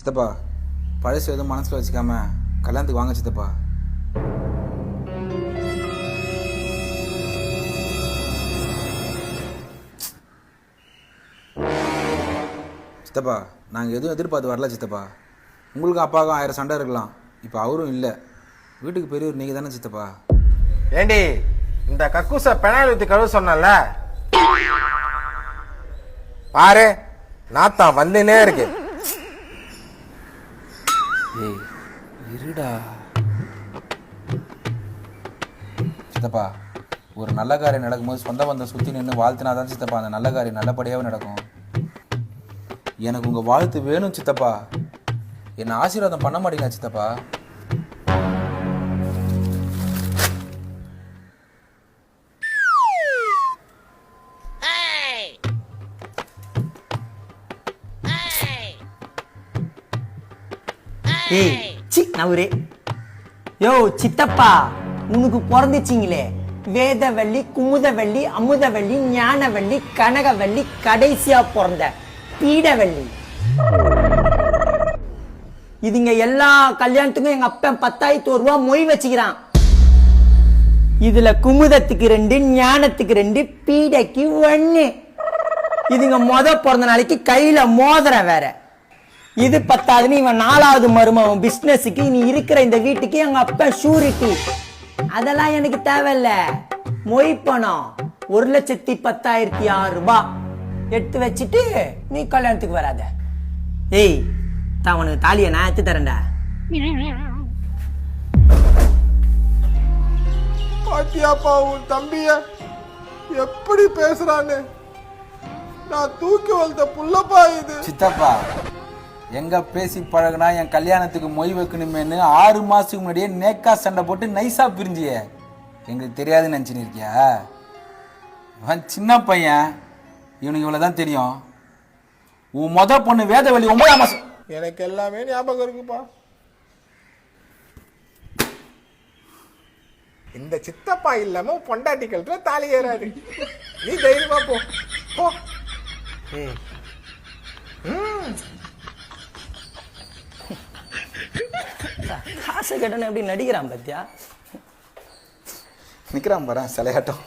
சித்தப்பா பழசு எதுவும் மனசில் வச்சுக்காம கல்யாணத்துக்கு வாங்க சித்தப்பா. சித்தப்பா நாங்கள் எதுவும் எதிர்பார்த்து வரல சித்தப்பா. உங்களுக்கும் அப்பாவுக்கும் 1000 சண்டை இருக்கலாம், இப்போ அவரும் இல்லை. வீட்டுக்கு பெரியவர் நீங்கள் தானே சித்தப்பா. ஏண்டி இந்த கக்கூச பெனாயில் ஊற்றி கழுவு சொன்னல பாரு, நாத்தான் வந்துனே இருக்கு. ஏய் இருடா சித்தப்பா. ஒரு நல்ல காரியம் நடக்கும்போது சொந்த பந்தம் சுற்றி நின்று வாழ்த்தினாதான் சித்தப்பா அந்த நல்ல காரியம் நல்லபடியாகவே நடக்கும். எனக்கு உங்கள் வாழ்த்து வேணும் சித்தப்பா. என்னை ஆசீர்வாதம் பண்ண மாட்டீங்களா சித்தப்பா? ஏய் சி நவரே. யோ சித்தப்பா, உனக்கு பிறந்துச்சிங்களே வேதவள்ளி, குமுதவள்ளி, அமுதவள்ளி, ஞானவள்ளி, கனகவள்ளி, கடைசியா பிறந்த பீடவள்ளி. இதுங்க எல்லா கல்யாணத்துக்கும் எங்க அப்பா 10,000 ரூபாய் மொய் வச்சுக்கிறான். இதுல குமுதத்துக்கு 2, ஞானத்துக்கு 2, பீடைக்கு 1. இதுங்க பிறந்த நாளைக்கு கையில மோதிரம் வேற. இது 10,000 இவன் 4வது மருமகன் பிசினஸுக்கு நீ இருக்கிற இந்த வீட்டுக்கு எங்க அப்பா ஷூரிட்டி. அதெல்லாம் எனக்கு தேவையில்ல. மொய் பணம் 1,10,600 ரூபாய் எடுத்து வச்சுட்டு நீ கல்யாணத்துக்கு வராத. ஏய் தான் உனக்கு தாலியை நான் எடுத்து தரேன்டா. பாத்தியாப்பா உன் தம்பிய எப்படி பேசுறான்னு? நான் தூக்கி வளர்த்த புள்ளப்பா இது. சித்தப்பா எங்க பேசி பழகுனா என் கல்யாணத்துக்கு மொய் வைக்கணுமேனு 6 மாசத்துக்கு முன்னாடியே நேக்கா சண்டை போட்டு நைஸா பிரிஞ்சியே. எங்களுக்கு தெரியாதுன்னு நினச்சின்னு இருக்கியா? இவன் சின்ன பையன், இவனுக்கு இவ்வளோதான் தெரியும். உன் பொண்ணு வேதவள்ளி 9ஆம் மாசம். எனக்கு எல்லாமே ஞாபகம் இருக்குப்பா. இந்த சித்தப்பா இல்லாம பொண்டாட்டிகள் தாலி ஏறாது. நீ தைரியமா போ போ. காசு கட்டணும் எப்படி நடிக்கிறான் பத்தியா? நிக்கிறான் பாரு சிலையாட்டம்.